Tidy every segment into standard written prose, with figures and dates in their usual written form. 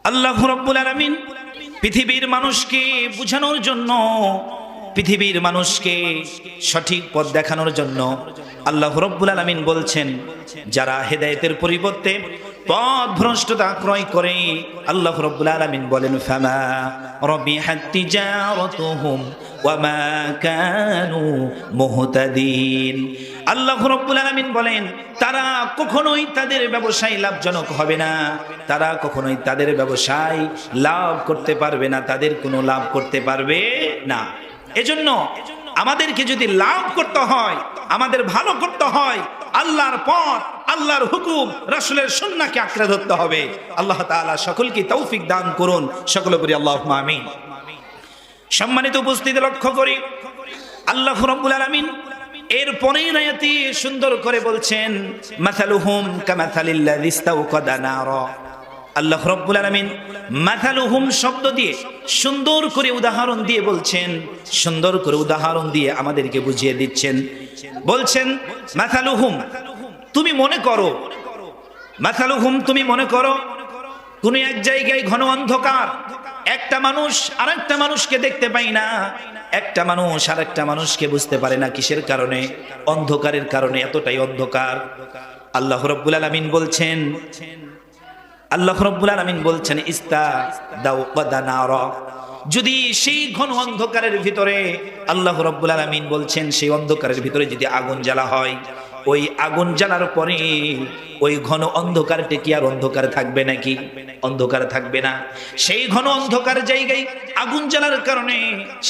আল্লাহ রাব্বুল আলামিন পৃথিবীর মানুষকে বুঝানোর জন্য, পৃথিবীর মানুষকে সঠিক পথ দেখানোর জন্য আল্লাহ রাব্বুল আলামিন বলছেন, যারা হেদায়েতের পরিবর্তে পথ ভ্রষ্টতা ক্রয় করে, আল্লাহ রাব্বুল আলামিন বলেন ফামা রাবিহাত তিজারাতুহুম ওয়া মা কানু মুহতাদিন। আল্লাহ রাব্বুল আলামিন বলেন, তারা কখনোই তাদের ব্যবসায় লাভজনক হবে না, তারা কখনোই তাদের ব্যবসায় লাভ করতে পারবে না, তাদের কোনো লাভ করতে পারবে না। এজন্য আমাদেরকে যদি লাভ করতে হয়, আমাদের ভালো করতে হয়, আল্লাহর পথ, আল্লাহর হুকুম, রাসূলের সুন্নাহকে আঁকড়ে ধরতে হবে। আল্লাহ তাআলা সকলকে তৌফিক দান করুন, সকলে বলি আল্লাহুম্মা আমিন। সম্মানিত উপস্থিতি, লক্ষ্য করি আল্লাহ রাব্বুল আলামিন এর পরের আয়াতে সুন্দর করে বলছেন, মাসালুহুম কামাসালিল্লাযী ইস্তাওকাদা নারা। আল্লাহ রাব্বুল আলামিন মাসালুহুম শব্দ দিয়ে সুন্দর করে উদাহরণ দিয়ে বলছেন, সুন্দর করে উদাহরণ দিয়ে আমাদেরকে বুঝিয়ে দিচ্ছেন। বলছেন মাসালুহুম, তুমি মনে করো, মাসালুহুম তুমি মনে করো কোন এক জায়গায় ঘন অন্ধকার, একটা মানুষ আরেকটা মানুষকে দেখতে পাই না, একটা মানুষ আরেকটা মানুষকে বুঝতে পারে না। কিসের কারণে? অন্ধকারের কারণে। এতটাই অন্ধকার। আল্লাহ রাব্বুল আলামিন বলছেন, আল্লাহ রাব্বুল আলামিন বলছেন ইস্তাদাওকাদা নারা। যদি সেই ঘন অন্ধকারের ভিতরে, আল্লাহ রাব্বুল আলামিন বলছেন সেই অন্ধকারের ভিতরে যদি আগুন জ্বালা হয়, ওই আগুন জ্বালার পরে ওই ঘন অন্ধকারটা কি আর অন্ধকার থাকবে নাকি? অন্ধকার থাকবে না। সেই ঘন অন্ধকার জায়গায় আগুন জ্বালার কারণে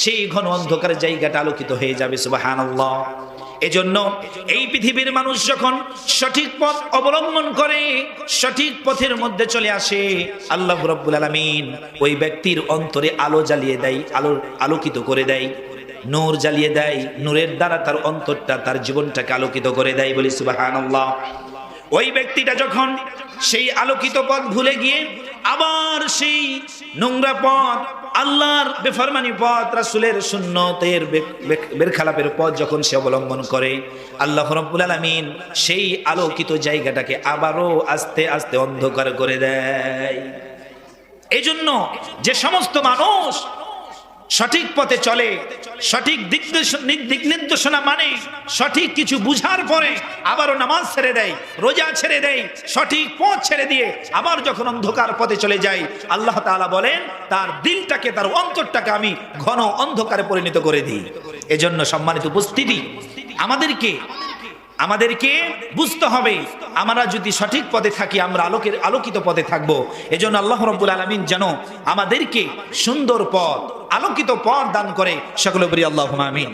সেই ঘন অন্ধকার জায়গাটা আলোকিত হয়ে যাবে। সুবহানাল্লাহ। এজন্য এই পৃথিবীর মানুষ যখন সঠিক পথ অবলম্বন করে, সঠিক পথের মধ্যে চলে আসে, আল্লাহ রাব্বুল আলামিন ওই ব্যক্তির অন্তরে আলো জ্বালিয়ে দেয়, আলোকিত করে দেয়, নূর জ্বালিয়ে দেয়। নূরের দ্বারা তার অন্তরটা, তার জীবনটাকে আলোকিত করে দেয়। বলি সুবহানাল্লাহ। ওই ব্যক্তিটা যখন সেই আলোকিত পথ ভুলে গিয়ে আবার সেই নোংরা পথ, আল্লাহর বেফরমানি পথ, রাসূলের সুন্নতের বেরখালাপের পথ যখন সে অবলম্বন করে, আল্লাহ রাব্বুল আলামিন সেই আলোকিত জায়গাটাকে আবারও আস্তে আস্তে অন্ধকার করে দেয়। এজন্য যে সমস্ত মানুষ সঠিক পথে চলে, সঠিক দিক নির্দেশনা মানে, সঠিক কিছু বুঝার পরে আবারও নামাজ ছেড়ে দেয়, রোজা ছেড়ে দেয়, সঠিক পথ ছেড়ে দিয়ে আবার যখন অন্ধকার পথে চলে যায়, আল্লাহ তাআলা বলেন তার দিলটাকে, তার অন্তরটাকে আমি ঘন অন্ধকারে পরিণত করে দিই। এজন্য সম্মানিত উপস্থিতি, আমাদেরকে বুঝতে হবে, আমরা যদি সঠিক পথে থাকি, আমরা আলোকিত পথে থাকবো। এজন্য আল্লাহ রাব্বুল আলামিন যেন আমাদেরকে সুন্দর পথ, আলোকিত পথ দান করে, সকলে বলি আল্লাহুম্মা আমিন।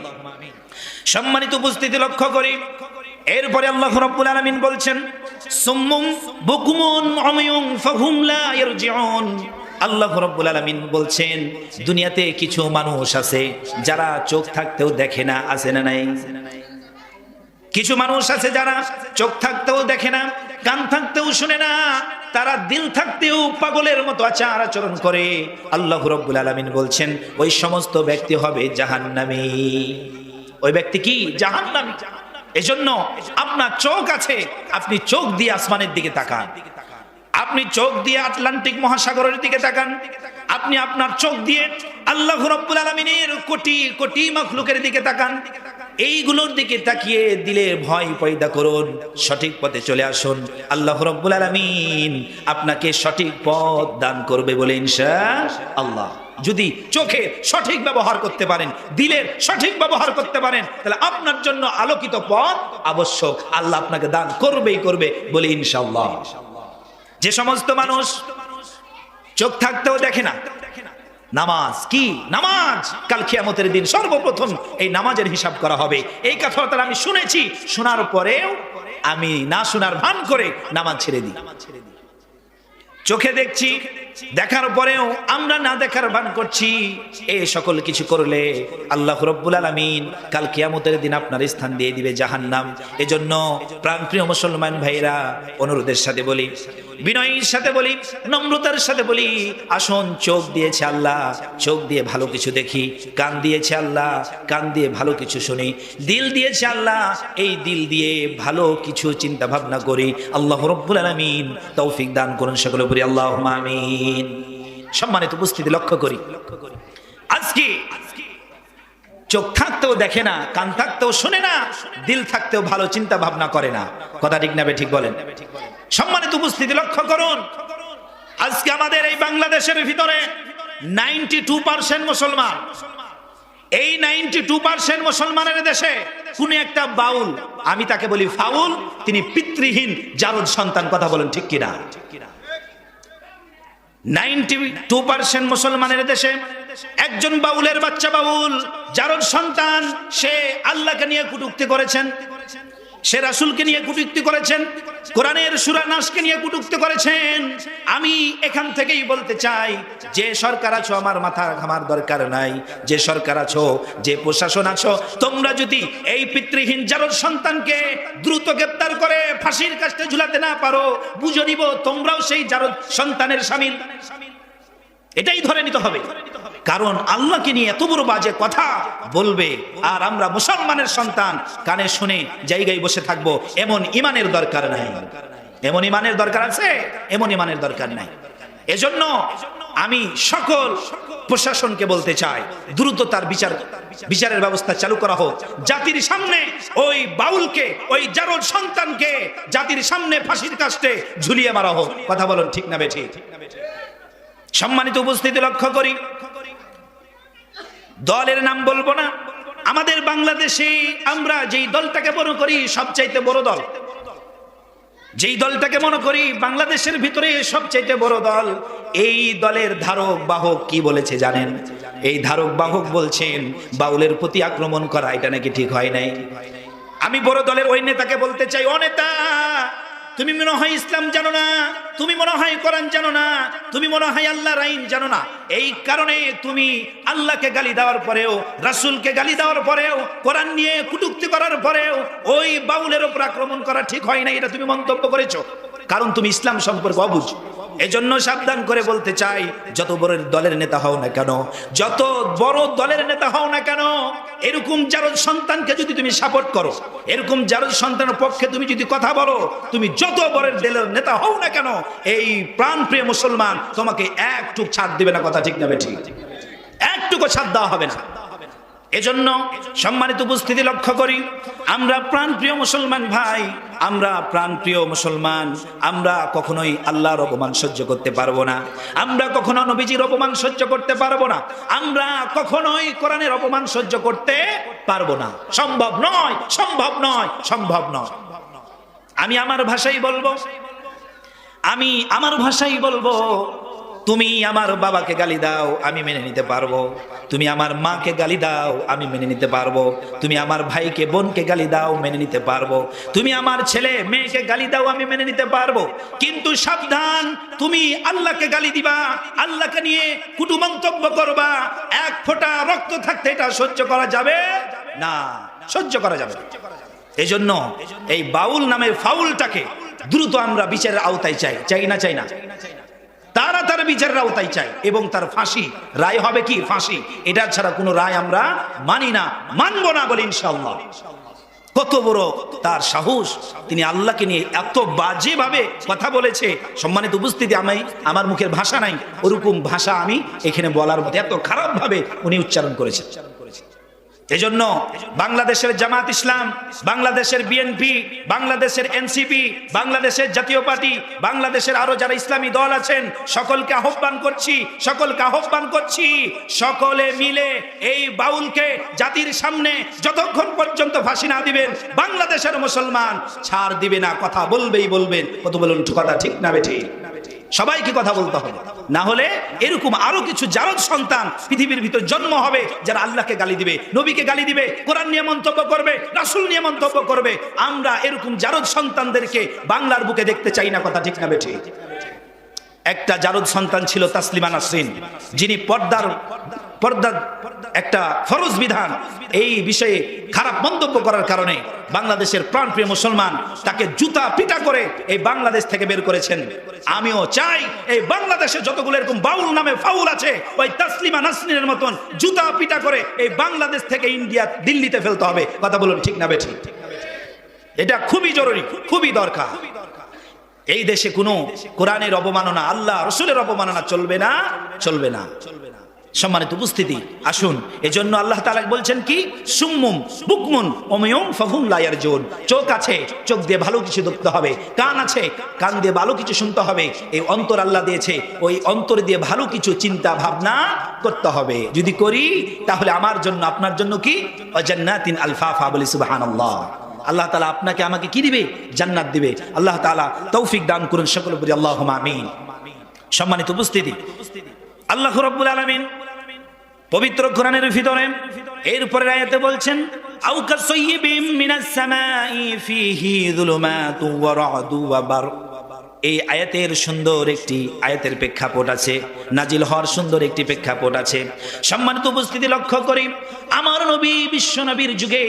সম্মানিত উপস্থিতি, লক্ষ্য করি এরপরে আল্লাহ রাব্বুল আলামিন বলছেন, সুম্মুম বুকুমুন উমিয়ুন ফাহুম লা ইয়ারজিউন। আল্লাহ রাব্বুল আলামিন বলছেন, দুনিয়াতে কিছু মানুষ আছে যারা চোখ থাকতেও দেখে না। আছে না নাই? কিছু মানুষ আছে যারা চোখ থাকতেও দেখে না, কান থাকতেও শুনে না, তারা দিল থাকতেও পাগলের মতো আচার আচরণ করে। আল্লাহ রাব্বুল আলামিন বলছেন ওই সমস্ত ব্যক্তি হবে জাহান্নামী। ওই ব্যক্তি কি? জাহান্নামী। এজন্য আপনার চোখ আছে, আপনি চোখ দিয়ে আসমানের দিকে তাকান, আপনি চোখ দিয়ে আটলান্টিক মহাসাগরের দিকে তাকান, আপনি আপনার চোখ দিয়ে আল্লাহ রাব্বুল আলামিনের কোটি কোটি মাখলুকের দিকে তাকান। এইগুলোর দিকে তাকিয়ে দিলে ভয় পয়দা করুন, সঠিক পথে চলে আসুন। আল্লাহ রাব্বুল আলামিন আপনাকে সঠিক পথ দান করবে বলে ইনশাআল্লাহ। যদি চোখে সঠিক ব্যবহার করতে পারেন, দিলের সঠিক ব্যবহার করতে পারেন, তাহলে আপনার জন্য আলোকিত পথ আবশ্যক। আল্লাহ আপনাকে দান করবেই করবে বলে ইনশাআল্লাহ। যে সমস্ত মানুষ চোখ থাকতেও দেখে না, নামাজ কি? নামাজ কাল কিয়ামতের দিন সর্বপ্রথম এই নামাজের হিসাব করা হবে। এই কথাটা আমি শুনেছি, শোনার পরেও আমি না শোনার ভান করে নামাজ ছেড়ে দিই। চোখে দেখছি, দেখার পরেও আমরা না দেখার ভান করছি। এই সকল কিছু করলে আল্লাহ রাব্বুল আলামিন কাল কিয়ামতের দিন আপনার স্থান দিয়ে দিবে জাহান্নাম। এজন্য প্রাণপ্রিয় মুসলমান ভাইরা, অনুরোধের সাথে বলি, বিনয়ের সাথে বলি, নম্রতার সাথে বলি, আসুন চোখ দিয়েছে আল্লাহ, চোখ দিয়ে ভালো কিছু দেখি, কান দিয়েছে আল্লাহ, কান দিয়ে ভালো কিছু শুনি, দিল দিয়েছে আল্লাহ, এই দিল দিয়ে ভালো কিছু চিন্তা ভাবনা করি। আল্লাহ রাব্বুল আলামিন তৌফিক দান করুন, সকলে করি আল্লাহুম্মা আমিন। সম্মানিত উপস্থিতি, লক্ষ্য করি আজকে চোখ থাকতেও দেখে না, কান থাকতেও শোনে না, দিল থাকতেও ভালো চিন্তা ভাবনা করে না। কথা ঠিক না ঠিক বলেন? সম্মানিত উপস্থিতি, লক্ষ্য করুন আজকে আমাদের এই বাংলাদেশের ভিতরে 92% মুসলমান। এই 92% মুসলমানের দেশে কোন একটা বাউল, আমি তাকে বলি ফাউল, তিনি পিতৃহীন জারদ সন্তান। কথা বলেন ঠিক কিনা? 92% মুসলমানের দেশে একজন বাউলের বাচ্চা বাউল, জারদ সন্তান, সে আল্লাহকে নিয়ে কটূক্তি করেছেন, সে রাসূলকে নিয়ে কটূক্তি করেছেন, কোরআনের সূরা নাসকে নিয়ে কটূক্তি করেছেন। আমি এখান থেকেই বলতে চাই, যে সরকার আছো আমার মাথা ঘামার দরকার নাই, যে সরকার আছো, যে প্রশাসন আছো, তোমরা যদি এই পিতৃহীন জারদ সন্তানকে দ্রুত গ্রেফতার করে ফাঁসির কাস্টে ঝুলাতে না পারো, বুঝে নিব তোমরাও সেই জারদ সন্তানের শামিল। এটাই ধরে নিতে হবে। কারণ আল্লাহকে নিয়ে এত বড় বাজে কথা বলবে, আর আমরা মুসলমানের সন্তান কানে শুনে জায়গায় বসে থাকবো, এমন ইমানের দরকার নাই। এমন ইমানের দরকার আছে? এমন ইমানের দরকার নাই। এজন্য আমি সকল প্রশাসনকে বলতে চাই, দ্রুত তার বিচারের ব্যবস্থা চালু করা হোক। জাতির সামনে ওই বাউলকে, ওই জারদ সন্তানকে জাতির সামনে ফাঁসির কাস্টে ঝুলিয়ে মারা হোক। কথা বলুন ঠিক না বেঠিক? সম্মানিত উপস্থিতি, লক্ষ্য করি, দলের নাম বলবো না, আমাদের বাংলাদেশে আমরা যেই দলটাকে মনে করি সবচাইতে বড় দল, যেই দলটাকে মনে করি বাংলাদেশের ভিতরে সবচাইতে বড় দল, এই দলের ধারক বাহক কি বলেছে জানেন? এই ধারক বাহক বলছেন বাউলের প্রতি আক্রমণ করা এটা নাকি ঠিক হয় নাই। আমি বড় দলের ওই নেতাকে বলতে চাই, ও নেতা, তুমি মনে হয় ইসলাম জানো না, তুমি মনে হয় কোরআন জানো না, তুমি মনে হয় আল্লাহর আইন জানো না। এই কারণে তুমি আল্লাহকে গালি দেওয়ার পরেও, রাসূলকে গালি দেওয়ার পরেও, কোরআন নিয়ে কটূক্তি করার পরেও ওই বাউলের উপর আক্রমণ করা ঠিক হয় না, এটা তুমি মন্তব্য করেছো, কারণ তুমি ইসলাম সম্পর্কে অবুঝ। এজন্য সাবধান করে বলতে চাই, যত বড় দলের নেতা হও না কেন, যত বড় দলের নেতা হও না কেন, এরকম জারদ সন্তানকে যদি তুমি সাপোর্ট করো, এরকম জারদ সন্তানের পক্ষে তুমি যদি কথা বলো, তুমি যত বড় দলের নেতা হও না কেন, এই প্রাণপ্রিয় মুসলমান তোমাকে একটু ছাড় দিবে না। কথা ঠিক না বেঠিক? একটুকু ছাড় দেওয়া হবে না। এজন্য সম্মানিত উপস্থিতি, লক্ষ্য করি, আমরা প্রাণপ্রিয় মুসলমান ভাই, আমরা প্রাণপ্রিয় মুসলমান, আমরা কখনোই আল্লাহর অপমান সহ্য করতে পারবো না, আমরা কখনো নবীজির অপমান সহ্য করতে পারবো না, আমরা কখনোই কোরআনের অপমান সহ্য করতে পারবো না। সম্ভব নয়, সম্ভব নয়, সম্ভব নয়। আমি আমার ভাষাই বলবো, আমি আমার ভাষাই বলবো, তুমি আমার বাবাকে গালি দাও, আমি মেনে নিতে পারবো। তুমি আমার মাকে গালি দাও, আমি মেনে নিতে পারবো। তুমি আমার ভাইকে বোনকে গালি দাও, মেনে নিতে পারবো। তুমি আমার ছেলে মেয়েকে গালি দাও, আমি মেনে নিতে পারবো। কিন্তু সাবধান, তুমি আল্লাহকে গালি দিবা, আল্লাহকে নিয়ে কুটু মন্তব্য করবা, এক ফোঁটা রক্ত থাকতে এটা সহ্য করা যাবে না, সহ্য করা যাবে। এজন্য এই বাউল নামের ফাউলটাকে দ্রুত আমরা বিচারের আওতায় চাই, চাই না? চাই না? তার বিচারের আওতায় চাই, এবং তার ফাঁসি রায় হবে কি? ফাঁসি। এটা ছাড়া কোনো রায় আমরা মানি না, মানবো না বলে ইনশাআল্লাহ। কত বড় তার সাহস, তিনি আল্লাহকে নিয়ে এত বাজে ভাবে কথা বলেছে। সম্মানিত উপস্থিতি, আমি আমার মুখের ভাষা নাই, ওরকম ভাষা আমি এখানে বলার মতো, এত খারাপ ভাবে উনি উচ্চারণ করেছে। এজন্য বাংলাদেশের জামাত ইসলাম, বাংলাদেশের বিএনপি, বাংলাদেশের এনসিপি, বাংলাদেশের জাতীয় পার্টি, বাংলাদেশের আরো যারা ইসলামী দল আছেন, সকলকে আহ্বান করছি, সকলকে আহ্বান করছি, সকলে মিলে এই বাউলকে জাতির সামনে যতক্ষণ পর্যন্ত ফাঁসি না দিবেন, বাংলাদেশের মুসলমান ছাড় দিবে না। কথা বলবেই বলবেন। কত বলুন কথা ঠিক না বেঠিক? সবাইকে কথা বলতে হবে, না হলে এরকম আরো কিছু জারদ সন্তান পৃথিবীর ভিতর জন্ম হবে, যারা আল্লাহকে গালি দিবে, নবীকে গালি দিবে, কোরআন নিয়ে মন্তব্য করবে, রাসূল নিয়ে মন্তব্য করবে। আমরা এরকম জারদ সন্তানদেরকে বাংলার বুকে দেখতে চাই না। কথা ঠিক না বেঠিক? একটা জারদ সন্তান ছিল তাসলিমা নাসরিন, যিনি পর্দার একটা ফরজ বিধান এই বিষয়ে খারাপ মন্তব্য করার কারণে বাংলাদেশের প্রাণপ্রিয় মুসলমান তাকে জুতা পিটা করে এই বাংলাদেশ থেকে বের করেছেন। আমিও চাই এই বাংলাদেশে যতগুলো এরকম বাউল নামে ফাউল আছে, ওই তাসলিমা নাসরিনের মতন জুতা পিটা করে এই বাংলাদেশ থেকে ইন্ডিয়া, দিল্লিতে ফেলতে হবে। কথা বলুন ঠিক না বেঠিক? এটা খুবই জরুরি, খুবই দরকার। এই দেশে কোনো কোরআনের অবমাননা, আল্লাহ রসুলের অবমাননা চলবে না, চলবে না। সম্মানিত উপস্থিতি, আসুন, এজন্য আল্লাহ তাআলা বলছেন কি, সুম্মুম বুকমুন উময়ুম ফাহুম লা ইয়ারজুন। চোখ আছে, চোখ দিয়ে ভালো কিছু দেখতে হবে, কান আছে, কান দিয়ে ভালো কিছু শুনতে হবে, এই অন্তর আল্লাহ দিয়েছে, ওই অন্তর দিয়ে ভালো কিছু চিন্তা ভাবনা করতে হবে। যদি করি তাহলে আমার জন্য আপনার জন্য কি, জান্নাতিন আলফাফা, বলি সুবহানাল্লাহ। আল্লাহ তাআলা আপনাকে আমাকে কি দিবে, জান্নাত দিবে। আল্লাহ তাআলা তৌফিক দান করুন সকলে বলি আল্লাহুম্মা আমিন। সম্মানিত উপস্থিতি, আল্লাহ রাব্বুল আলামিন পবিত্র কোরআনের ভিতরে এরপরে আয়াতে বলছেন, আও কাসাইয়্যিবিম মিনাস সামাই ফিহি যুলুমাতু ওয়া রা'দু ওয়া বারক। এই আয়াতের সুন্দর একটি আয়াতের প্রেক্ষাপট আছে, নাজিল হওয়ার সুন্দর একটি প্রেক্ষাপট আছে। সম্মানিত উপস্থিতি, লক্ষ্য করি, আমার নবী বিশ্ব নবীর যুগে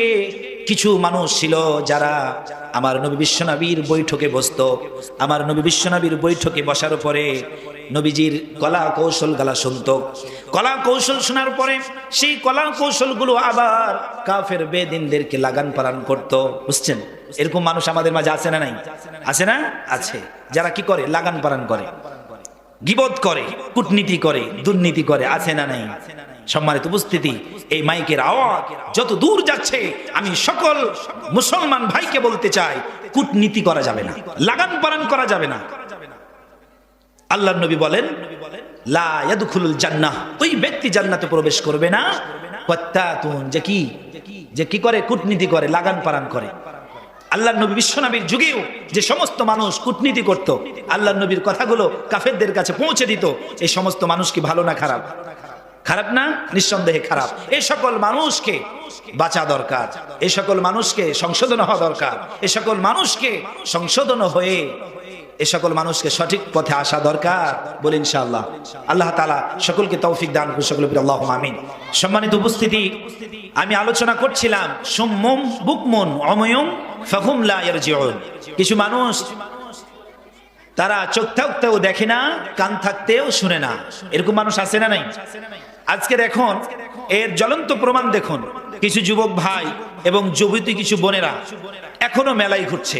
কিছু মানুষ ছিল যারা আমার নবী বিশ্ব নবীর বৈঠকে বসতো। আমার নবী বিশ্ব নবীর বৈঠকে বসার পরে নবীজির কলা কৌশল গালা শুনতো। কলা কৌশল শোনার পরে সেই কলা কৌশলগুলো আবার কাফের বেদিনদেরকে লাগান পারান করতো। বুঝছেন, এরকম মানুষ আমাদের মাঝে আছে না নাই? আছে না? আছে। যারা কি করে, লাগান পারান করে, গীবত করে, কূটনীতি করে, দুর্নীতি করে, আছে না নাই? সম্মানিত উপস্থিতি, এই মাইকের আওয়াজ যত দূর যাচ্ছে, আমি সকল মুসলমান ভাইকে বলতে চাই, কূটনীতি করা যাবে না, লাগান পারান করা যাবে না। আল্লাহর নবী বলেন, লা ইয়াদখুলুল জান্নাহ, ওই ব্যক্তি জান্নাতে প্রবেশ করবে না, ওয়াত্তাতুন, যে কি করে, কূটনীতি করে, লাগান পারান করে। আল্লাহর নবী বিশ্ব নবীর যুগেও যে সমস্ত মানুষ কূটনীতি করত, আল্লাহর নবীর কথাগুলো কাফেরদের কাছে পৌঁছে দিত, এই সমস্ত মানুষ কি ভালো না খারাপ? খারাপ না? নিঃসন্দেহে খারাপ। এই সকল মানুষকে বাঁচা দরকার, এই সকল মানুষকে সংশোধন হওয়া দরকার, এই সকল মানুষকে সংশোধন হয়ে এই সকল মানুষকে সঠিক পথে আসা দরকার, বলি ইনশাআল্লাহ। আল্লাহ তাআলা সকলকে তৌফিক দান করুন, সকলে বলি আল্লাহুম্মা আমিন। সম্মানিত উপস্থিতি, আমি আলোচনা করছিলাম সুম্মুম বুকমুন উময়ুম ফাহুম লা ইয়ারজিউন। কিছু মানুষ তারা চোখ থাকতেও দেখে না, কান থাকতেও শুনে না। এরকম মানুষ আছে না নাই? আজকে দেখুন, এর জ্বলন্ত প্রমাণ দেখুন, কিছু যুবক ভাই এবং যুবতী কিছু বোনেরা এখনো মেলায় ঘুরছে,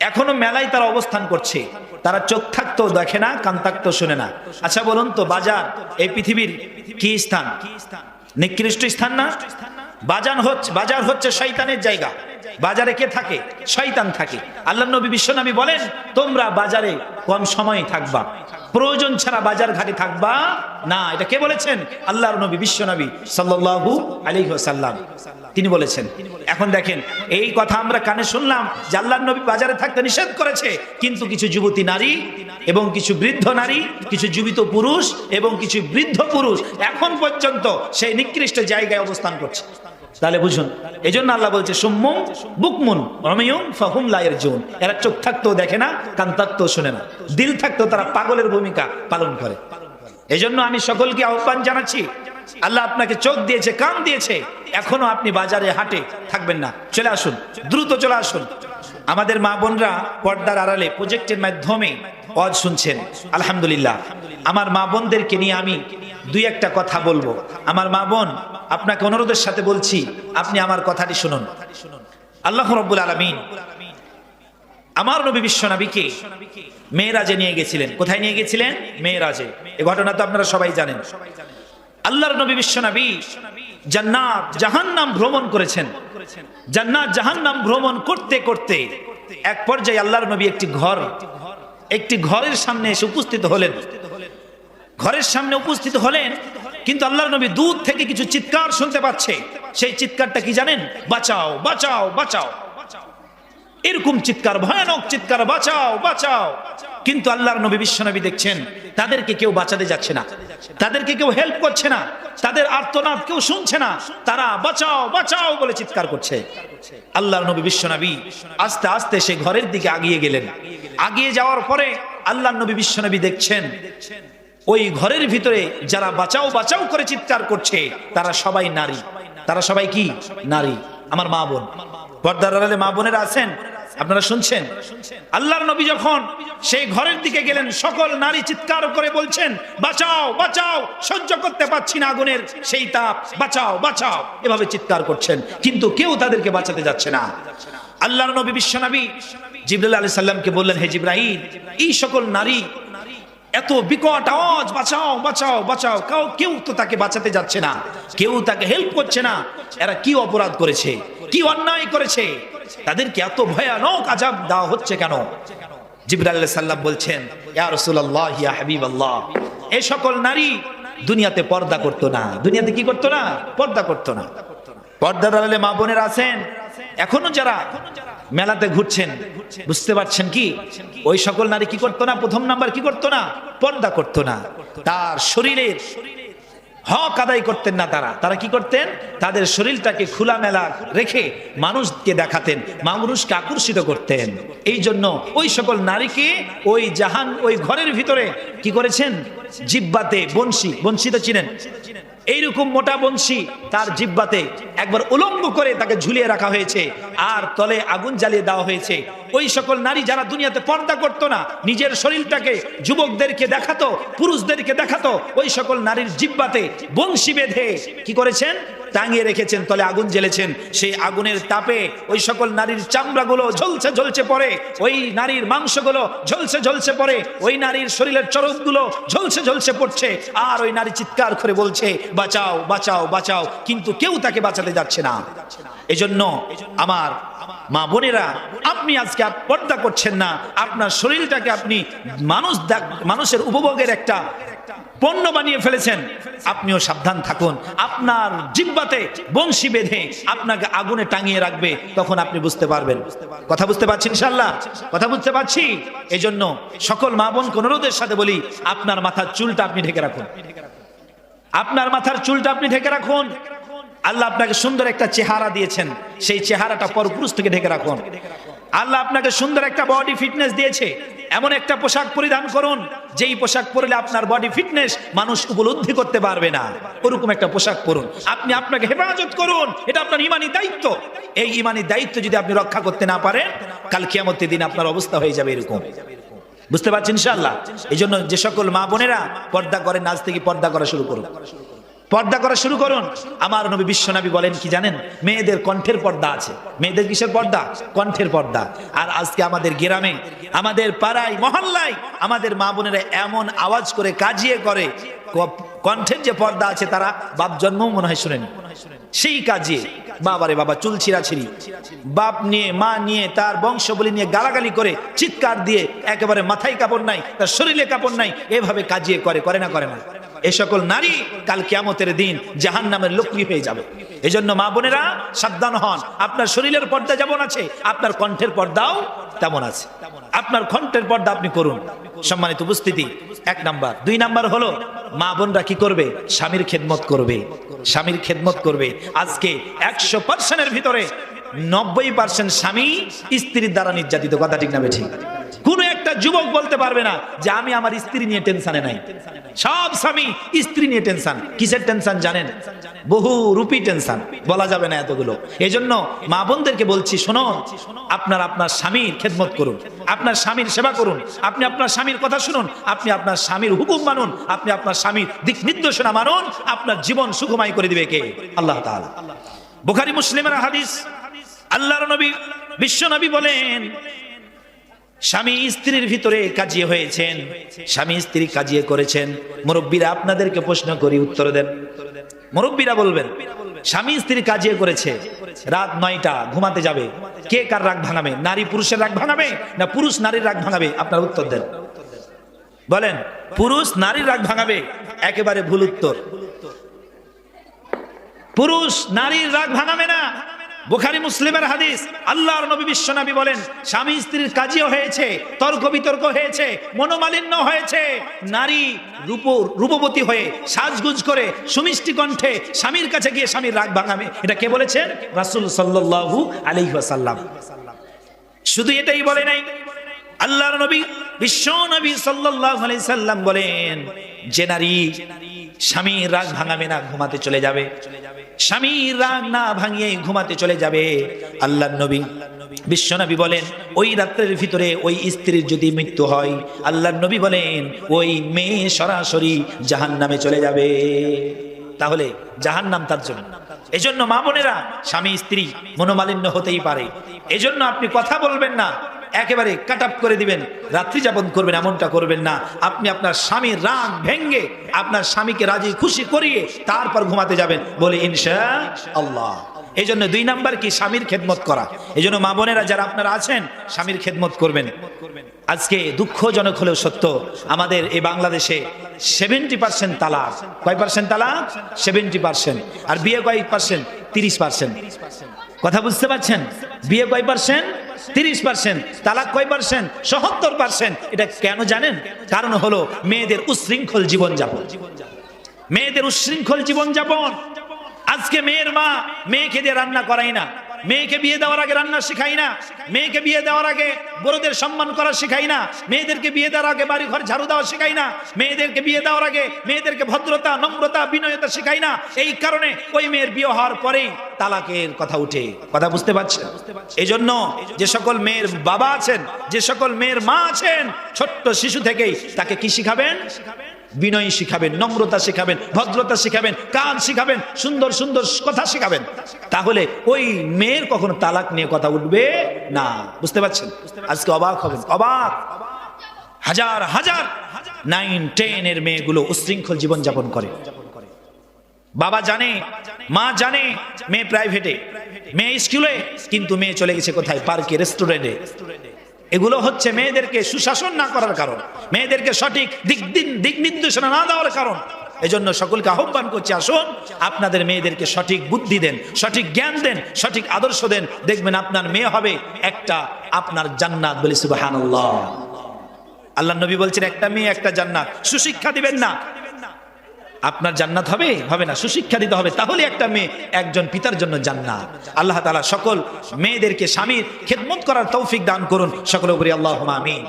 এখনো মেলায় তারা অবস্থান করছে। তারা চোখ থাকতেও দেখে না, কান থাকতেও শুনে না। আচ্ছা বলুন তো, বাজার এই পৃথিবীর কি স্থান? নিকৃষ্ট স্থান না? বাজার হচ্ছে শয়তানের জায়গা। বাজারে কে থাকে? শয়তান থাকে। আল্লাহর নবী বিশ্ব নবী বলেন, তোমরা বাজারে কম সময় থাকবা, প্রয়োজন ছাড়া বাজার ঘাটে থাকবা না। এটা কে বলেছেন? আল্লাহর নবী বিশ্ব নবী সাল্লাল্লাহু আলাইহি ওয়াসাল্লাম, তিনি বলেছেন। এখন দেখেন, এই কথা আমরা কানে শুনলাম যে আল্লাহর নবী বাজারে থাকতে নিষেধ করেছে, কিন্তু কিছু যুবতী নারী এবং কিছু বৃদ্ধ নারী, কিছু জীবিত পুরুষ এবং কিছু বৃদ্ধ পুরুষ এখন পর্যন্ত সেই নিকৃষ্ট জায়গায় অবস্থান করছে। তাহলে বুঝুন, এই জন্য আল্লাহ বলছে সুম্মুম বুকমুন উময়ুম ফাহুম লা ইয়ারজুন। এরা চোখ থাকতেও দেখে না, কান থাকতেও শুনে না, দিল থাকতেও তারা পাগলের ভূমিকা পালন করে। এই জন্য আমি সকলকে আহ্বান জানাচ্ছি, আল্লাহ আপনাকে চোখ দিয়েছে, কান দিয়েছে, এখনো আপনি বাজারে হাটে থাকবেন না, চলে আসুন, দ্রুত চলে আসুন। আমাদের মা বোনরা পর্দার আড়ালে প্রজেক্টের মাধ্যমে ওয়াজ শুনছেন, আলহামদুলিল্লাহ। আমার মা বোনদেরকে নিয়ে আমি দুই একটা কথা বলবো। আমার মা বোন, আপনাকে অনুরোধের সাথে বলছি, আপনি আমার কথাটি শুনুন। আল্লাহ রাব্বুল আলামিন আমার নবী বিশ্ব নবীকে মেরাজে নিয়ে গেছিলেন। কোথায় নিয়ে গেছিলেন? মেরাজে। এই ঘটনা তো আপনারা সবাই জানেন। আল্লাহর নবী বিশ্ব নবী জান্নাত জাহান্নাম ভ্রমণ করেছেন। জান্নাত জাহান্নাম ভ্রমণ করতে করতে এক পর্যায়ে আল্লাহর নবী একটি ঘরের সামনে এসে উপস্থিত হলেন। ঘরের সামনে উপস্থিত হলেন, কিন্তু আল্লাহর নবী দূর থেকে কিছু চিৎকার শুনতে পাচ্ছে। সেই চিৎকারটা কি জানেন? বাঁচাও, বাঁচাও, বাঁচাও। এরকম চিৎকার, ভয়ানক চিৎকার, বাঁচাও, বাঁচাও। কিন্তু আল্লাহর নবী বিশ্ব নবী দেখছেন তাদেরকে কেউ বাঁচাতে যাচ্ছে না, তাদেরকে কেউ হেল্প করছে না, তাদের আর্তনাদ কেউ শুনছে না, তারা বাঁচাও, বাঁচাও বলে চিৎকার করছে। আল্লাহর নবী বিশ্ব নবী আস্তে আস্তে সেই ঘরের দিকে আগিয়ে গেলেন। আগিয়ে যাওয়ার পরে আল্লাহর নবী বিশ্ব নবী দেখছেন ওই ঘরের ভিতরে যারা বাঁচাও বাঁচাও করে চিৎকার করছে তারা সবাই নারী। তারা সবাই কি? নারী। আমার মা বোন, পর্দার আড়ালে মা বোনেরা আছেন, আপনারা শুনছেন? আল্লাহর নবী যখন সেই ঘরের দিকে গেলেন, সকল নারী চিৎকার করে বলছেন, বাঁচাও, বাঁচাও, সহ্য করতে পারছি না আগুনের সেই তাপ, বাঁচাও, বাঁচাও, এভাবে চিৎকার করছেন, কিন্তু কেউ তাদেরকে বাঁচাতে যাচ্ছে না। আল্লাহর নবী বিশ্ব নবী জিবরাইল আলাইহিস সালামকে বললেন, হে জিবরাইল, এই সকল নারী এত বিকট আওয়াজ, বাঁচাও বাঁচাও বাঁচাও, কেউ তো তাকে বাঁচাতে যাচ্ছে না, কেউ তাকে হেল্প করছে না। এরা কি অপরাধ করেছে, কি অন্যায় করেছে, তাদেরকে এত ভয়ানক আযাব দেওয়া হচ্ছে কেন? জিবরাইল আলাইহিস সালাম বলছেন, ইয়া রাসূলুল্লাহ, ইয়া হাবিবাল্লাহ, এই সকল নারী দুনিয়াতে পর্দা করতো না। দুনিয়াতে কি করতো না? পর্দা করতো না। পর্দার আড়ালে মা বোনেরা আছেন, এখনো যারা মেলাতে ঘুরছেন, বুঝতে পারছেন কি? ওই সকল নারী কি করতো না? প্রথম নাম্বার কি করতো না? পর্দা করতো না। তার শরীরের হক আদায় করতেন না। তারা কি করতেন? তাদের শরীরটাকে খোলামেলা রেখে মানুষকে দেখাতেন, মানুষকে আকর্ষিত করতেন। এই জন্য ওই সকল নারীকে ওই ঘরের ভিতরে কি করেছেন? জিব্বাতে বংশী তো চিনেন, এইরকম মোটা বংশী তার জিব্বাতে একবার উলঙ্গ করে তাকে ঝুলিয়ে রাখা হয়েছে, আর তলে আগুন জ্বালিয়ে দেওয়া হয়েছে। ওই সকল নারী যারা দুনিয়াতে পর্দা করতো না, নিজের শরীরটাকে যুবকদেরকে দেখাতো, পুরুষদেরকে দেখাতো, ওই সকল নারীর জিব্বাতে বংশী বেঁধে কি করেছেন? টাঙিয়ে রেখেছেন, তলে আগুন জ্বেলেছেন। সেই আগুনের তাপে ওই সকল নারীর চামড়াগুলো ঝলসে ঝলসে পড়ে, ওই নারীর মাংসগুলো ঝলসে ঝলসে পড়ে, ওই নারীর শরীরের চরকগুলো ঝলসে ঝলসে পড়ছে, আর ওই নারী চিৎকার করে বলছে, বাঁচাও বাঁচাও বাঁচাও, কিন্তু কেউ তাকে বাঁচাতে যাচ্ছে না। এজন্য আমার মা বোনেরা, আপনি আজকে পর্দা করছেন না, আপনার শরীরটাকে আপনি মানুষের উপভোগের একটা পণ্য বানিয়ে ফেলেছেন। আপনিও সাবধান থাকুন। আপনার জিহ্বাতে বংশী বেঁধে আপনাকে আগুনে টাঙিয়ে রাখবে, তখন আপনি বুঝতে পারবেন। কথা বুঝতে পারছেন ইনশাআল্লাহ? কথা বুঝতে পারছি। এই জন্য সকল মা বোনকে অনুরোধের সাথে বলি, আপনার মাথার চুলটা আপনি ঢেকে রাখুন। আপনার মাথার চুলটা আপনি ঢেকে রাখুন। আল্লাহ আপনাকে সুন্দর একটা চেহারা দিয়েছেন, সেই চেহারাটা পরপুরুষ থেকে ঢেকে রাখুন। আল্লাহ আপনাকে সুন্দর একটা বডি ফিটনেস দিয়েছে, এমন একটা পোশাক পরিধান করুন যেই পোশাক পরলে আপনার বডি ফিটনেস মানুষ উপলব্ধি করতে পারবে না। ওরকম একটা পোশাক পরুন। আপনি আপনাকে হেফাজত করুন, এটা আপনার ইমানি দায়িত্ব। এই ইমানি দায়িত্ব যদি আপনি রক্ষা করতে না পারেন, কাল কিয়ামতের দিন আপনার অবস্থা হয়ে যাবে এরকম। বুঝতে পারছেন ইনশাআল্লাহ? এই জন্য যে সকল মা বোনেরা পর্দা করেন, আজ থেকে পর্দা করা শুরু করুন। পর্দা করা শুরু করুন। আমার নবী বিশ্বনবী বলেন কি জানেন? মেয়েদের কণ্ঠের পর্দা আছে। মেয়েদের কিসের পর্দা? কণ্ঠের পর্দা। আর আজকে আমাদের গ্রামে, আমাদের পাড়ায়, মহল্লায় আমাদের মা বোনেরা এমন আওয়াজ করে কাজিয়ে করে, কণ্ঠের যে পর্দা আছে তারা বাপ জন্মও মনে হয় শুনেনি। সেই কাজিয়ে বাবারে বাবা, চুল ছিঁড়াছিঁড়ি, বাপ নিয়ে মা নিয়ে তার বংশবলী নিয়ে গালাগালি করে, চিৎকার দিয়ে, একেবারে মাথায় কাপড় নাই, তার শরীরে কাপড় নাই, এভাবে কাজিয়ে করে না করে না? এই সকল নারী কাল কিয়ামতের দিন জাহান্নামের লোকলি হয়ে যাবে। এজন্য মা বোনেরা সাবধান হন। আপনার শরীরের পর্দা যেমন আছে, আপনার কণ্ঠের পর্দাও তেমন আছে। আপনার কণ্ঠের পর্দা আপনি করুন। সম্মানিত উপস্থিতি, 1 নাম্বার। 2 নাম্বার হলো, মা বোনরা কি করবে? স্বামীর খেদমত করবে। স্বামীর খেদমত করবে। আজকে 100%-এর ভিতরে 90% স্বামী স্ত্রীর দ্বারা নির্যাতিত। কথা ঠিক না বেঠিক? কোন একটা যুবক বলতে পারবে না যে আমি আমার স্ত্রী নিয়ে টেনশনে নাই। সব স্বামী স্ত্রী নিয়ে টেনশন। কিসের টেনশন জানেন? বহু রূপী টেনশন, বলা যাবে না এতগুলো। এজন্য মা বোনদেরকে বলছি, শোনো, আপনার স্বামীর খেদমত করুন, আপনার স্বামীর সেবা করুন, আপনি আপনার স্বামীর কথা শুনুন, আপনি আপনার স্বামীর হুকুম মানুন, আপনি আপনার স্বামীর দিক নির্দেশনা মানুন। আপনার জীবন সুখময় করে দিবে কে? আল্লাহ তাআলা। বুখারী মুসলিমের হাদিস, আল্লাহর নবী বিশ্ব নবী বলেন, স্বামী স্ত্রীর ভিতরে কাজিয়ে হয়েছেন, স্বামী স্ত্রী কাজিয়ে করেছেন। মুরব্বীরা আপনাদেরকে প্রশ্ন করি, উত্তর দেন। মুরব্বীরা বলবেন, স্বামী স্ত্রী কাজিয়ে করেছে, রাত 9টা ঘুমাতে যাবে, কে কার রাগ ভাঙাবে? নারী পুরুষের রাগ ভাঙাবে না পুরুষ নারীর রাগ ভাঙাবে? আপনার উত্তর দেন, বলেন। পুরুষ নারীর রাগ ভাঙাবে। একেবারে ভুল উত্তর। পুরুষ নারীর রাগ ভাঙাবে না। বুখারী মুসলিমের হাদিস, আল্লাহর নবী বিশ্ব নবী বলেন, স্বামী স্ত্রীর কাজিও হয়েছে, তর্ক বিতর্ক হয়েছে, মনোমালিন্য হয়েছে, নারী রূপবতী হয়ে সাজগুজ করে সুমিষ্টি কণ্ঠে স্বামীর কাছে গিয়ে স্বামীর রাগ ভাঙাবে। এটা কে বলেছেন? রাসূল সাল্লাল্লাহু আলাইহি ওয়াসাল্লাম। শুধু এটাই বলে নাই, আল্লাহর নবী বিশ্ব নবী সাল্লাল্লাহু আলাইহি সাল্লাম বলেন, যে নারী স্বামীর রাগ ভাঙাবে না, ঘুমাতে চলে যাবে, স্বামীর রাগ না ভাঙিয়ে ঘুমাতে চলে যাবে, আল্লাহর নবী বিশ্ব নবী বলেন, ওই রাত্রের ভিতরে ওই স্ত্রীর যদি মৃত্যু হয়, আল্লাহর নবী বলেন ওই মেয়ে সরাসরি জাহান্নামে চলে যাবে। তাহলে জাহান্নাম তার জন্য। এজন্য মা বোনেরা, স্বামী স্ত্রী মনোমালিন্য হতেই পারে, এজন্য আপনি কথা বলবেন না। একেবারে কাট আপ করে দিবেন, রাত্রি যাপন করবেন, এমনটা করবেন না। আপনি আপনার স্বামীর রাগ ভেঙ্গে আপনার স্বামীকে রাজি খুশি করিয়ে তারপর ঘুমাতে যাবেন, বলে ইনশাআল্লাহ। এই জন্য 2 নাম্বার কি? স্বামীর খেদমত করা। এই জন্য মা বোনেরা যারা আপনারা আছেন, স্বামীর খেদমত করবেন। আজকে দুঃখজনক হলেও সত্য, আমাদের এই বাংলাদেশে 70% তালাক। কয় পার্সেন্ট তালাক? 70%। আর বিয়ে কয় পার্সেন্ট? 30%। কথা বুঝতে পারছেন? বিয়ে কয় পার্সেন্ট? 30%। তালাক কয় পার্সেন্ট? 77%। এটা কেন জানেন? কারণ হলো মেয়েদের উচ্ছৃঙ্খল জীবনযাপন। মেয়েদের উচ্ছৃঙ্খল জীবনযাপন। আজকে মেয়ের মা মেয়েকে দিয়ে রান্না করাই না, মেয়েকে বিয়ে দেওয়ার আগে রান্না শিখাই না, মেয়েকে বিয়ে দেওয়ার আগে বড়দের সম্মান করা শিখাই না, মেয়েদেরকে বিয়ে দেওয়ার আগে বাড়ি ঘর ঝাড়ু দেওয়া শিখাই না, মেয়েদেরকে বিয়ে দেওয়ার আগে মেয়েদেরকে ভদ্রতা, নম্রতা, বিনয়তা শিখাই না। এই কারণে ওই মেয়ের বিয়ে হওয়ার পরেই তালাকের কথা উঠে। কথা বুঝতে পারছেন? এই জন্য যে সকল মেয়ের বাবা আছেন, যে সকল মেয়ের মা আছেন, ছোট্ট শিশু থেকেই তাকে কি শিখাবেন? বিনয় শিখাবেন, নম্রতা শিখাবেন, ভদ্রতা শিখাবেন, কাজ শিখাবেন, সুন্দর সুন্দর কথা শিখাবেন। তাহলে ওই মেয়ের কখনো তালাক নিয়ে কথা উঠবে না। বুঝতে পারছেন? আজকে অবাক হবেন, অবাক। হাজার হাজার 9-10 এর মেয়েগুলো উচ্ছৃঙ্খল জীবনযাপন করে। বাবা জানে, মা জানে মেয়ে প্রাইভেটে, মেয়ে স্কুলে, কিন্তু মেয়ে চলে গেছে কোথায়? পার্কে, রেস্টুরেন্টে। এগুলো হচ্ছে মেয়েদেরকে সুশাসন না করার কারণ, মেয়েদেরকে সঠিক দিক নির্দেশনা না দেওয়ার কারণ। এজন্য সকলকে আহ্বান করছি, আসুন আপনাদের মেয়েদেরকে সঠিক বুদ্ধি দেন, সঠিক জ্ঞান দেন, সঠিক আদর্শ দেন। দেখবেন আপনার মেয়ে হবে একটা আপনার জান্নাত। বলি সুবহানাল্লাহ। আল্লাহ নবী বলছেন একটা মেয়ে একটা জান্নাত। সুশিক্ষা দিবেন না, আপনার জান্নাত হবে? হবে না। সুশিক্ষা দিতে হবে, তাহলে একটা মেয়ে একজন পিতার জন্য জান্নাত। আল্লাহ তাআলা সকল মেয়েদেরকে স্বামীর খেদমত করার তৌফিক দান করুন, সকলের উপরে আল্লাহুম্মা আমিন।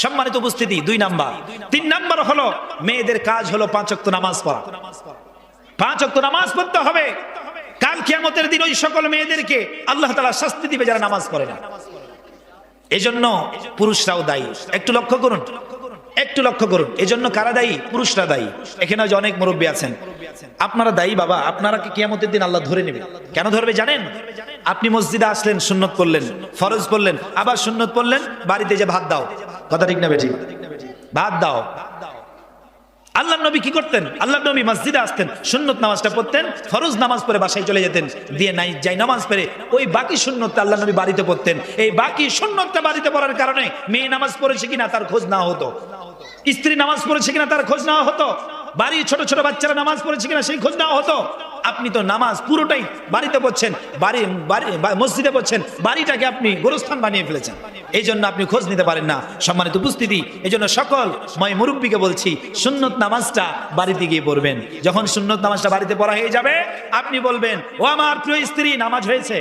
সম্মানিত উপস্থিতি, 2 নাম্বার। 3 নাম্বার হলো মেয়েদের কাজ হলো 5 ওয়াক্ত নামাজ পড়া। 5 ওয়াক্ত নামাজ পড়তে হবে। কাল কিয়ামতের দিন ওই সকল মেয়েদেরকে আল্লাহ তাআলা শাস্তি দিবে যারা নামাজ পড়ে না। এজন্য পুরুষরাও দায়ী। একটু লক্ষ্য করুন, একটু লক্ষ্য করুন। এজন্য কারা দায়ী? পুরুষরা দায়ী। এখানে যে অনেক মুরব্বী আছেন, আপনারা দায়ী। বাবা, আপনারা কি কিয়ামতের দিন আল্লাহ ধরে নেবে? কেন ধরবে জানেন? আপনি মসজিদে আসলেন, সুন্নত পড়লেন, ফরজ পড়লেন, আবার সুন্নত পড়লেন, বাড়িতে যে ভাত দাও। কথা ঠিক না বেঠি? ভাত দাও। আল্লাহ নবী কি করতেন? আল্লাহ নবী মসজিদে আসতেন, সুন্নত নামাজটা পড়তেন, ফরজ নামাজ পড়ে বাসায় চলে যেতেন, দিয়ে নাই যাই নামাজ পড়ে ওই বাকি সুন্নতটা আল্লাহ নবী বাড়িতে পড়তেন। এই বাকি সুন্নতটা বাড়িতে পড়ার কারণে মেয়ে নামাজ পড়েছে কিনা তার খোঁজ না হতো, স্ত্রী নামাজ পড়েছে কিনা তার খোঁজ নেওয়া হতো, বাড়ির ছোট ছোট বাচ্চারা নামাজ পড়েছে কিনা সেই খোঁজ নেওয়া হতো। আপনি তো নামাজ পুরোটাই বাড়িতে পড়ছেন, মসজিদে পড়ছেন, বাড়িটাকে আপনি গোরস্থান বানিয়ে ফেলেছেন। এই জন্য আপনি খোঁজ নিতে পারেন না। সম্মানিত উপস্থিতি, এই জন্য সকল ময় মুরব্বীকে বলছি, সুন্নত নামাজটা বাড়িতে গিয়ে পড়বেন। যখন সুন্নত নামাজটা বাড়িতে পড়া হয়ে যাবে, আপনি বলবেন, ও আমার প্রিয় স্ত্রী নামাজ হয়েছে,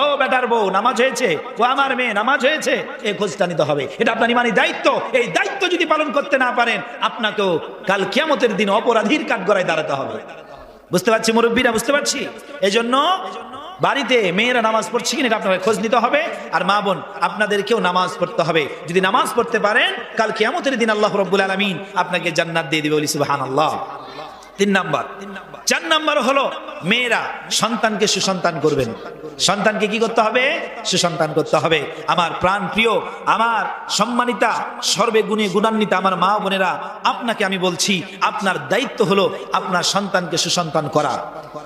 ও বেটার বউ নামাজ হয়েছে, ও আমার মেয়ে নামাজ হয়েছে। এই খোঁজটা নিতে হবে। এটা আপনার ইমানি দায়িত্ব। এই দায়িত্ব যদি পালন করতে না পারেন, আপনাকেও কাল কিয়ামতের দিন অপরাধীর কাঠগড়ায় দাঁড়াতে হবে। বুঝতে পারছি মুরব্বীরা? বুঝতে পারছি। এজন্য বাড়িতে মেয়েরা নামাজ পড়ছে কিনা এটা আপনাকে খোঁজ নিতে হবে। আর মা বোন, আপনাদেরকেও নামাজ পড়তে হবে। যদি নামাজ পড়তে পারেন, কাল কিয়ামতের দিন আল্লাহ রাব্বুল আলামিন আপনাকে জান্নাত দিয়ে দিবে। বলি সুবহানাল্লাহ। 3 নাম্বার। 4 নাম্বার হলো মেয়েরা সন্তানকে সুসন্তান করবেন। সন্তানকে কি করতে হবে? সুসন্তান করতে হবে। আমার প্রাণ প্রিয়, আমার সম্মানিতা, সর্বে গুণে গুণান্বিতা আমার মা বোনেরা, আপনাকে আমি বলছি, আপনার দায়িত্ব হলো আপনার সন্তানকে সুসন্তান করা।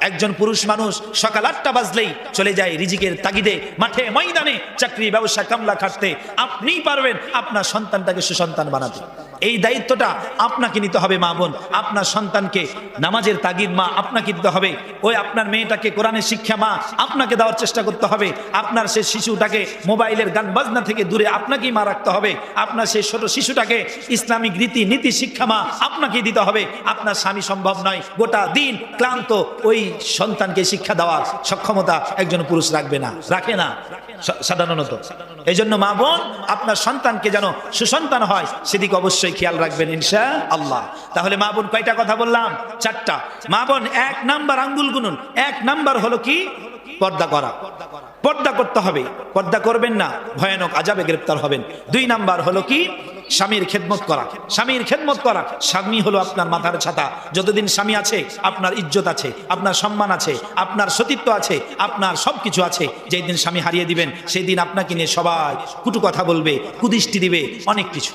একজন পুরুষ মানুষ সকাল 8টা বাজলেই চলে যায় রিজিকের তাগিদে মাঠে ময়দানে চাকরি ব্যবসা কামলা খাটতে। আপনিই পারবেন আপনার সন্তানটাকে সুসন্তান বানাতে। এই দায়িত্বটা আপনাকে নিতে হবে মা বোন। আপনার সন্তানকে নামাজের তাগিদ মা আপনাকে দিতে হবে। ওই আপনার মেয়েটাকে কোরআনের শিক্ষা মা আপনাকে দেওয়ার চেষ্টা করতে হবে। আপনার সেই শিশুটাকে মোবাইলের গান বাজনা থেকে দূরে আপনাকেই মা রাখতে হবে। আপনার সেই ছোট শিশুটাকে ইসলামিক রীতি নীতি শিক্ষা মা আপনাকেই দিতে হবে। আপনার স্বামী সম্ভব নয়, গোটা দিন ক্লান্ত, ওই সন্তানকে শিক্ষা দেওয়ার সক্ষমতা একজন পুরুষ রাখবে না, রাখে না সাধারণত। এই জন্য মা বোন, আপনার সন্তানকে যেন সুসন্তান হয় সেদিকে অবশ্যই খেয়াল রাখবেন ইনশাআল্লাহ। তাহলে মা বোন কয়টা কথা বললাম? 4টা। মা বোন 1 নাম্বার আঙ্গুল গুনুন। 1 নাম্বার হলো কি? পর্দা করা। পর্দা করতে হবে। পর্দা করবেন না, ভয়ানক আযাবে গ্রেফতার হবেন। 2 নাম্বার হলো কি? স্বামীর খেদমত করা। স্বামীর খেদমত করা, স্বামী হলো আপনার মাথার ছাতা। যতদিন স্বামী আছে আপনার ইজ্জত আছে, আপনার সম্মান আছে, আপনার সতীত্ব আছে, আপনার সবকিছু আছে। যেই দিন স্বামী হারিয়ে দিবেন সেই দিন আপনাকে নিয়ে সবাই কুটু কথা বলবে, কুদৃষ্টি দিবে, অনেক কিছু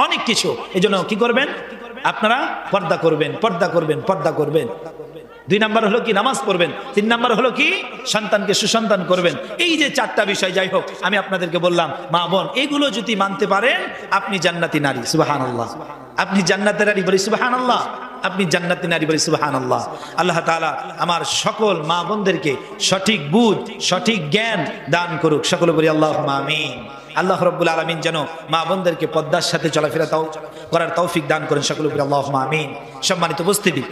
অনেক কিছু। এই জন্য কি করবেন আপনারা? পর্দা করবেন, পর্দা করবেন, পর্দা করবেন। 2 নাম্বার হলো কি? নামাজ পড়বেন। 3 নাম্বার হলো কি? সন্তানকে সুসন্তান করবেন। এই যে 4টা বিষয়, যাই হোক আমি আপনাদেরকে বললাম মা বোন, এগুলো যদি মানতে পারেন আপনি জান্নাতি নারী। সুবহানাল্লাহ। আপনি জান্নাতের নারী, বলি সুবহানাল্লাহ। আপনি জান্নাতি নারী, বলি সুবহানাল্লাহ। আল্লাহ তাআলা আমার সকল মা বোনদেরকে সঠিক বুঝ, সঠিক জ্ঞান দান করুক। সকলে বলি আল্লাহুম্মা আমিন। আল্লাহ রাব্বুল আলামিন যেন মা বোনদেরকে পর্দার সাথে চলাফেরা করার তৌফিক দান করেন। সকলে বলি আল্লাহুম্মা আমিন। সম্মানিত উপস্থিতি,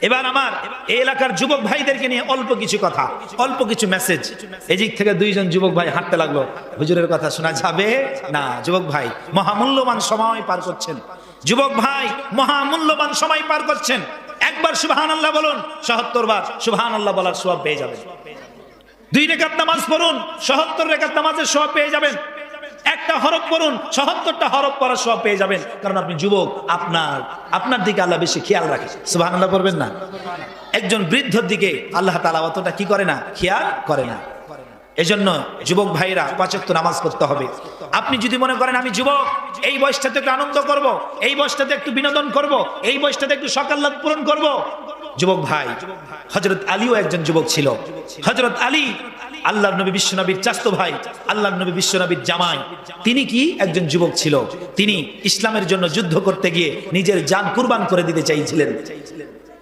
এবার আমার এই এলাকার যুবক ভাইদেরকে নিয়ে অল্প কিছু কথা, অল্প কিছু মেসেজ। এদিক থেকে 2 জন যুবক ভাই হাঁটতে লাগলো, হুজুরের কথা শোনা যাবে না। যুবক ভাই মহামূল্যবান সময় পার করছেন, যুবক ভাই মহামূল্যবান সময় পার করছেন। একবার সুবহানাল্লাহ বলুন, ৭৭ বার সুবহানাল্লাহ বলার সওয়াব পেয়ে যাবেন। 2 রাকাত নামাজ পড়ুন, ৭৭ রাকাত নামাজের সওয়াব পেয়ে যাবেন। একটা হরফ পড়ুন, ৭৭টা হরফ পড়ার সওয়াব পেয়ে যাবেন। কারণ আপনি যুবক, আপনার দিকে আল্লাহ বেশি খেয়াল রাখে। সুবহানাল্লাহ পড়বেন না? একজন বৃদ্ধর দিকে আল্লাহ তাআলা অতটা কি করে না? খেয়াল করে না। এজন্য যুবক ভাইরা 5 ওয়াক্ত নামাজ পড়তে হবে। আপনি যদি মনে করেন আমি যুবক, এই বয়সটাতে একটু আনন্দ করব, এই বয়সটাতে একটু বিনোদন করব, এই বয়সটাতে একটু সকাল্লাদ পূরণ করব, যুবক ভাই, হযরত আলীও একজন যুবক ছিল। হযরত আলী আল্লাহর নবী বিশ্বনবীর চাচতো ভাই, আল্লাহর নবী বিশ্বনবীর জামাই। তিনি কি একজন যুবক ছিল। তিনি ইসলামের জন্য যুদ্ধ করতে গিয়ে নিজের জান কুরবান করে দিতে চাইছিলেন।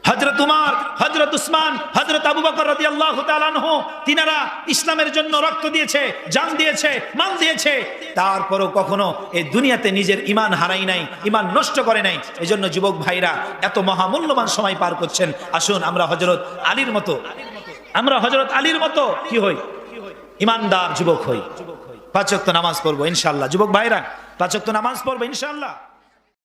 হযরত উমর, হযরত উসমান, হযরত আবু বকর রাদিয়াল্লাহু তাআলা আনহু, তিনারা ইসলামের জন্য রক্ত দিয়েছে, জান দিয়েছে, মাল দিয়েছে। তারপরও কখনো এই দুনিয়াতে নিজের ঈমান হারাই নাই, ঈমান নষ্ট করে নাই। এজন্য যুবক ভাইরা এত মহামূল্যবান সময় পার করছেন। আসুন আমরা হযরত আলীর মতো কি হই? ঈমানদার যুবক হই। 5 ওয়াক্ত নামাজ পড়বো ইনশাআল্লাহ। যুবক ভাইরা 5 ওয়াক্ত নামাজ পড়বো ইনশাআল্লাহ।